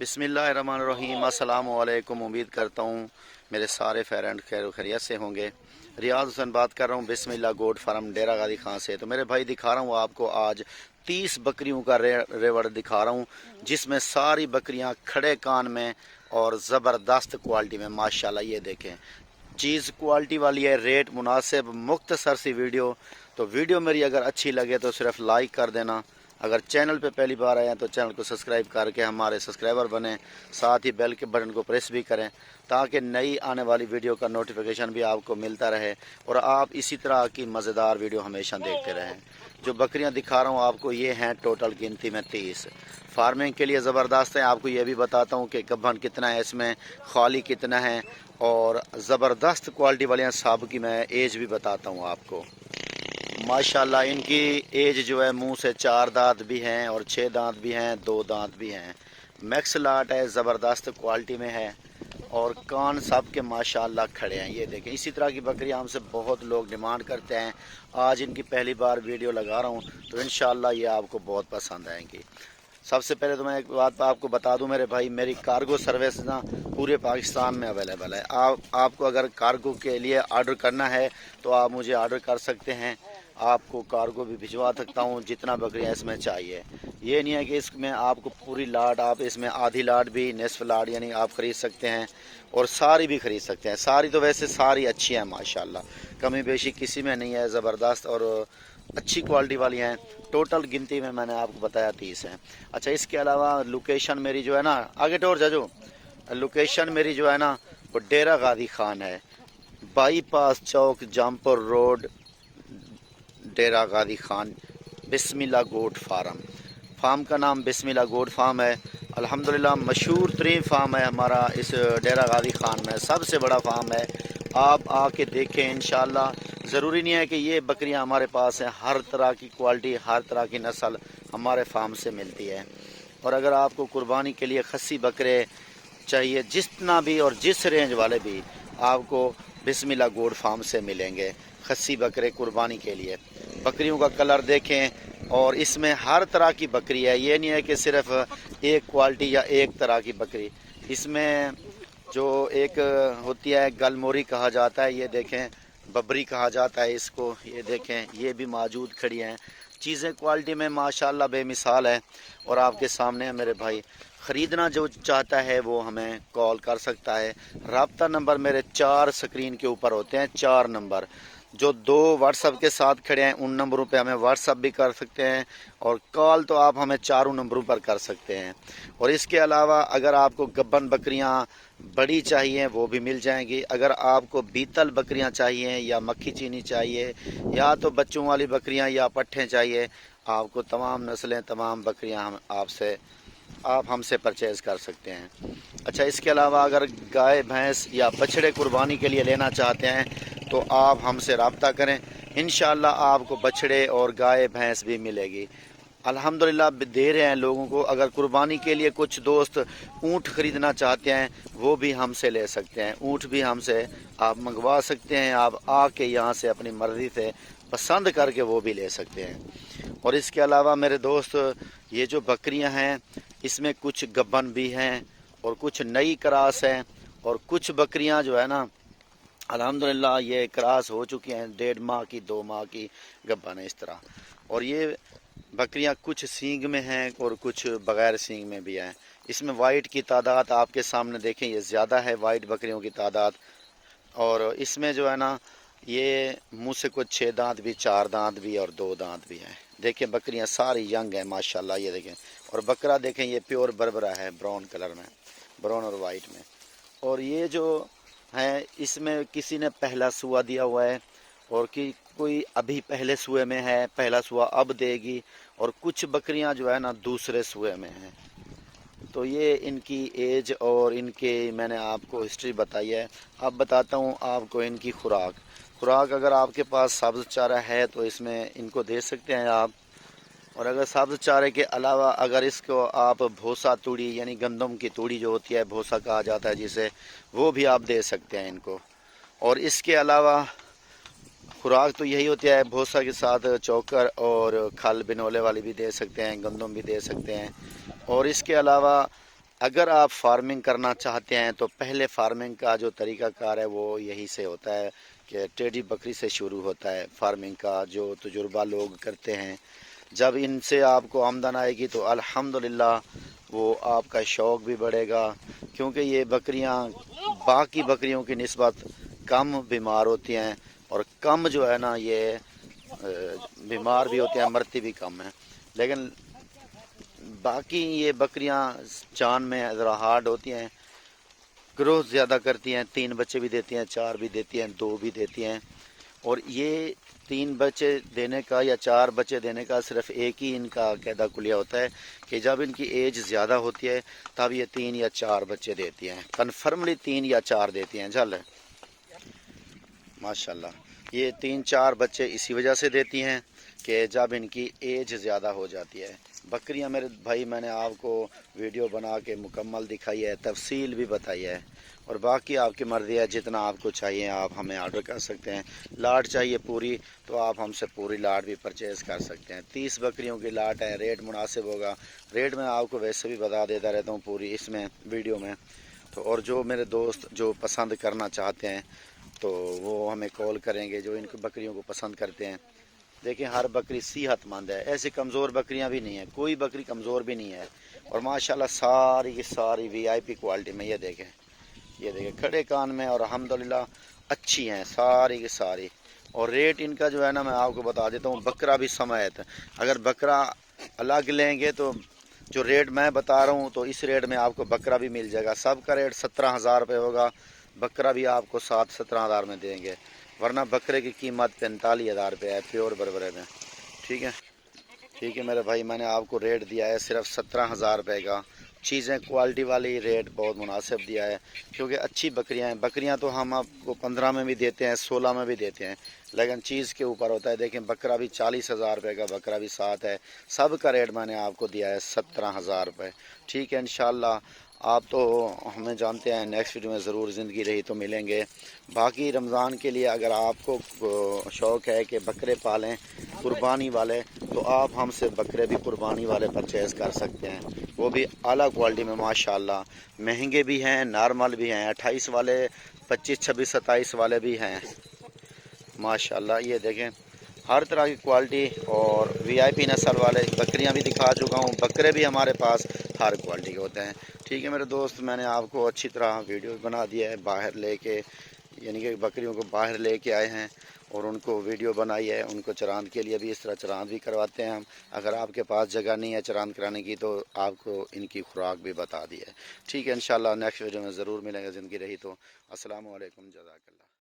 बिस्मिल्लाहिर्रहमानिर्रहीम। अस्सलाम वालेकुम। उम्मीद करता हूँ मेरे सारे फ्रेंड खैर खैरियत से होंगे। रियाज हुसैन बात कर रहा हूँ बिस्मिल्लाह गोट फार्म डेरा गादी खां से। तो मेरे भाई दिखा रहा हूँ आपको आज 30 बकरियों का रेवड़ दिखा रहा हूँ, जिसमें सारी बकरियाँ खड़े कान में और ज़बरदस्त क्वालिटी में माशाल्लाह। ये देखें, चीज़ क्वालिटी वाली है, रेट मुनासिब, मुख्तसर सी वीडियो। तो वीडियो मेरी अगर अच्छी लगे तो सिर्फ लाइक कर देना। अगर चैनल पे पहली बार आए हैं तो चैनल को सब्सक्राइब करके हमारे सब्सक्राइबर बने, साथ ही बेल के बटन को प्रेस भी करें ताकि नई आने वाली वीडियो का नोटिफिकेशन भी आपको मिलता रहे और आप इसी तरह की मज़ेदार वीडियो हमेशा देखते रहें। जो बकरियां दिखा रहा हूँ आपको, ये हैं टोटल गिनती में 30। फार्मिंग के लिए ज़बरदस्त है। आपको ये भी बताता हूँ कि गब्बन कितना है, इसमें खाली कितना है, और ज़बरदस्त क्वालिटी वाले हैं। साहब की मैं एज भी बताता हूँ आपको। माशाल्लाह इनकी एज जो है, मुंह से 4 दांत भी हैं और 6 दांत भी हैं, 2 दांत भी हैं। मैक्स लाट है, ज़बरदस्त क्वालिटी में है और कान सब के माशाल्लाह खड़े हैं। ये देखें, इसी तरह की बकरियां हमसे बहुत लोग डिमांड करते हैं। आज इनकी पहली बार वीडियो लगा रहा हूँ तो इंशाल्लाह ये आपको बहुत पसंद आएंगी। सबसे पहले तो मैं एक बात आपको बता दूं मेरे भाई, मेरी कार्गो सर्विस ना पूरे पाकिस्तान में अवेलेबल है। आपको अगर कार्गो के लिए ऑर्डर करना है तो आप मुझे ऑर्डर कर सकते हैं। आपको कार्गो भी भिजवा सकता हूँ जितना बकरियाँ इसमें चाहिए। ये नहीं है कि इसमें आपको पूरी लाट, आप इसमें आधी लाट भी, निसफ लाट यानी आप ख़रीद सकते हैं और सारी भी ख़रीद सकते हैं। सारी तो वैसे सारी अच्छी हैं माशाल्लाह, कमी बेशी किसी में नहीं है, ज़बरदस्त और अच्छी क्वालिटी वाली हैं। टोटल गिनती में मैंने आपको बताया 30 हैं। अच्छा, इसके अलावा लोकेशन मेरी जो है ना, आगे टोर जाजो, लोकेशन मेरी जो है ना वो डेरा गादी खान है, बाईपास चौक, जामपुर रोड, डेरा गादी खान, बिस्मिल्लाह गोट फार्म। फार्म का नाम बिस्मिल्लाह गोट फार्म है। अल्हम्दुलिल्लाह मशहूर तरीन फार्म है हमारा इस डेरा गादी खान में, सबसे बड़ा फार्म है। आप आके देखें इंशाल्लाह। ज़रूरी नहीं है कि ये बकरियां हमारे पास हैं, हर तरह की क्वालिटी, हर तरह की नस्ल हमारे फार्म से मिलती है। और अगर आपको कुर्बानी के लिए खस्सी बकरे चाहिए, जितना भी और जिस रेंज वाले भी आपको बिस्मिल्लाह गोट फार्म से मिलेंगे। खस्सी बकरे कुर्बानी के लिए, बकरियों का कलर देखें, और इसमें हर तरह की बकरी है। ये नहीं है कि सिर्फ एक क्वालिटी या एक तरह की बकरी। इसमें जो एक होती है गलमोरी कहा जाता है, ये देखें, बबरी कहा जाता है इसको, ये देखें, ये भी मौजूद खड़ी हैं। चीज़ें क्वालिटी में माशाल्लाह बेमिसाल है और आपके सामने है मेरे भाई। ख़रीदना जो चाहता है वो हमें कॉल कर सकता है। रब्ता नंबर मेरे 4 स्क्रीन के ऊपर होते हैं, 4 नंबर। जो 2 व्हाट्सअप के साथ खड़े हैं उन नंबरों पे हमें व्हाट्सअप भी कर सकते हैं और कॉल तो आप हमें 4 नंबरों पर कर सकते हैं। और इसके अलावा अगर आपको गब्बन बकरियां बड़ी चाहिए वो भी मिल जाएंगी। अगर आपको बीतल बकरियां चाहिए या मक्खी चीनी चाहिए या तो बच्चों वाली बकरियां या पट्ठे चाहिए, आपको तमाम नस्लें, तमाम बकरियां हम आप हमसे परचेज़ कर सकते हैं। अच्छा, इसके अलावा अगर गाय, भैंस या बछड़े कुर्बानी के लिए लेना चाहते हैं तो आप हमसे रब्ता करें। इंशाअल्लाह आपको बछड़े और गाय, भैंस भी मिलेगी। अल्हम्दुलिल्लाह दे रहे हैं लोगों को। अगर कुर्बानी के लिए कुछ दोस्त ऊँट ख़रीदना चाहते हैं वो भी हमसे ले सकते हैं। ऊँट भी हमसे आप मंगवा सकते हैं। आप आके यहाँ से अपनी मर्ज़ी से पसंद करके वो भी ले सकते हैं। और इसके अलावा मेरे दोस्त, ये जो बकरियां हैं इसमें कुछ गब्बन भी हैं और कुछ नई क्रास हैं, और कुछ बकरियां जो है ना अल्हम्दुलिल्लाह ये क्रास हो चुकी हैं, 1.5 माह की, 2 माह की गब्बन है इस तरह। और ये बकरियां कुछ सींग में हैं और कुछ बग़ैर सींग में भी हैं। इसमें वाइट की तादाद आपके सामने देखें, ये ज़्यादा है वाइट बकरियों की तादाद। और इसमें जो है ना ये मुँह से कुछ 6 दांत भी, 4 दांत भी और 2 दांत भी हैं। देखें बकरियां सारी यंग हैं माशाल्लाह। ये देखें, और बकरा देखें, ये प्योर बरबरा है, ब्राउन कलर में, ब्राउन और वाइट में। और ये जो है इसमें किसी ने पहला सुआ दिया हुआ है और कि कोई अभी पहले सुए में है, पहला सुआ अब देगी, और कुछ बकरियां जो है ना दूसरे सुए में हैं। तो ये इनकी एज और इनके मैंने आपको हिस्ट्री बताई है। अब बताता हूँ आपको इनकी खुराक अगर आपके पास सब्ज़ चारा है तो इसमें इनको दे सकते हैं आप। और अगर सब्ज़ चारे के अलावा अगर इसको आप भूसा तूड़ी यानी गंदम की तूड़ी जो होती है, भूसा कहा जाता है जिसे, वो भी आप दे सकते हैं इनको। और इसके अलावा खुराक तो यही होती है, भूसा के साथ चोकर और खल बिनोले वाली भी दे सकते हैं, गंदम भी दे सकते हैं। और इसके अलावा اگر آپ فارمنگ کرنا چاہتے ہیں تو پہلے فارمنگ کا جو طریقہ کار ہے وہ یہی سے ہوتا ہے کہ ٹیڈی بکری سے شروع ہوتا ہے فارمنگ کا، جو تجربہ لوگ کرتے ہیں۔ جب ان سے آپ کو آمدن آئے گی تو الحمدللہ وہ آپ کا شوق بھی بڑھے گا، کیونکہ یہ بکریاں باقی بکریوں کی نسبت کم بیمار ہوتی ہیں، اور کم جو ہے نا یہ بیمار بھی ہوتی ہیں، مرتی بھی کم ہیں۔ لیکن باقی یہ بکریاں جان میں ذرا ہارڈ ہوتی ہیں، گروتھ زیادہ کرتی ہیں، 3 بچے بھی دیتی ہیں، 4 بھی دیتی ہیں، 2 بھی دیتی ہیں، اور یہ 3 بچے دینے کا یا 4 بچے دینے کا صرف ایک ہی ان کا قاعدہ کلیہ ہوتا ہے کہ جب ان کی ایج زیادہ ہوتی ہے تب یہ 3 یا 4 بچے دیتی ہیں، کنفرملی 3 یا 4 دیتی ہیں۔ جل ماشاءاللہ یہ 3-4 بچے اسی وجہ سے دیتی ہیں کہ جب ان کی ایج زیادہ ہو جاتی ہے۔ بکریاں میرے بھائی میں نے آپ کو ویڈیو بنا کے مکمل دکھائی ہے، تفصیل بھی بتائی ہے، اور باقی آپ کی مرضی ہے، جتنا آپ کو چاہیے آپ ہمیں آرڈر کر سکتے ہیں۔ لاٹ چاہیے پوری تو آپ ہم سے پوری لاٹ بھی پرچیز کر سکتے ہیں۔ 30 بکریوں کی لاٹ ہے، ریٹ مناسب ہوگا، ریٹ میں آپ کو ویسے بھی بتا دیتا رہتا ہوں پوری اس میں ویڈیو میں تو، اور جو میرے دوست جو پسند کرنا چاہتے ہیں تو وہ ہمیں کال کریں گے، جو ان کو بکریوں کو پسند کرتے ہیں۔ دیکھیں ہر بکری صحت مند ہے، ایسی کمزور بکریاں بھی نہیں ہیں، کوئی بکری کمزور بھی نہیں ہے، اور ماشاءاللہ ساری کی ساری وی آئی پی کوالٹی میں۔ یہ دیکھیں کھڑے کان میں، اور الحمدللہ اچھی ہیں ساری کی ساری۔ اور ریٹ ان کا جو ہے نا میں آپ کو بتا دیتا ہوں، بکرا بھی سمیت، اگر بکرا الگ لیں گے تو جو ریٹ میں بتا رہا ہوں تو اس ریٹ میں آپ کو بکرا بھی مل جائے گا۔ سب کا ریٹ 17,000 روپے ہوگا، بکرا بھی آپ کو 17,000 میں دیں گے، ورنہ بکرے کی قیمت 45,000 روپے ہے پیور بربرے میں۔ ٹھیک ہے میرے بھائی، میں نے آپ کو ریٹ دیا ہے صرف 17,000 روپے کا، چیزیں کوالٹی والی ریٹ بہت مناسب دیا ہے، کیونکہ اچھی بکریاں ہیں۔ بکریاں تو ہم آپ کو 15 میں بھی دیتے ہیں، 16 میں بھی دیتے ہیں، لیکن چیز کے اوپر ہوتا ہے۔ دیکھیں بکرا بھی 40,000 روپے کا بکرا بھی ساتھ ہے، سب کا ریٹ میں نے آپ کو دیا ہے 17,000 روپے۔ ٹھیک ہے انشاءاللہ، آپ تو ہمیں جانتے ہیں، نیکسٹ ویڈیو میں ضرور زندگی رہی تو ملیں گے۔ باقی رمضان کے لیے اگر آپ کو شوق ہے کہ بکرے پالیں قربانی والے، تو آپ ہم سے بکرے بھی قربانی والے پرچیز کر سکتے ہیں، وہ بھی اعلیٰ کوالٹی میں ماشاءاللہ، مہنگے بھی ہیں، نارمل بھی ہیں، 28 والے، 25، 26، 27 والے بھی ہیں ماشاءاللہ۔ یہ دیکھیں ہر طرح کی کوالٹی، اور وی آئی پی نسل والے بکریاں بھی دکھا چکا ہوں، بکرے بھی ہمارے پاس ہر کوالٹی کے ہوتے ہیں۔ ٹھیک ہے میرے دوست، میں نے آپ کو اچھی طرح ویڈیو بنا دیا ہے، باہر لے کے، یعنی کہ بکریوں کو باہر لے کے آئے ہیں اور ان کو ویڈیو بنائی ہے، ان کو چراند کے لیے بھی اس طرح چراند بھی کرواتے ہیں ہم۔ اگر آپ کے پاس جگہ نہیں ہے چراند کرانے کی تو آپ کو ان کی خوراک بھی بتا دی ہے۔ ٹھیک ہے انشاءاللہ، نیکسٹ ویڈیو میں ضرور ملیں گے، زندگی رہی تو۔ السلام علیکم، جزاک اللہ۔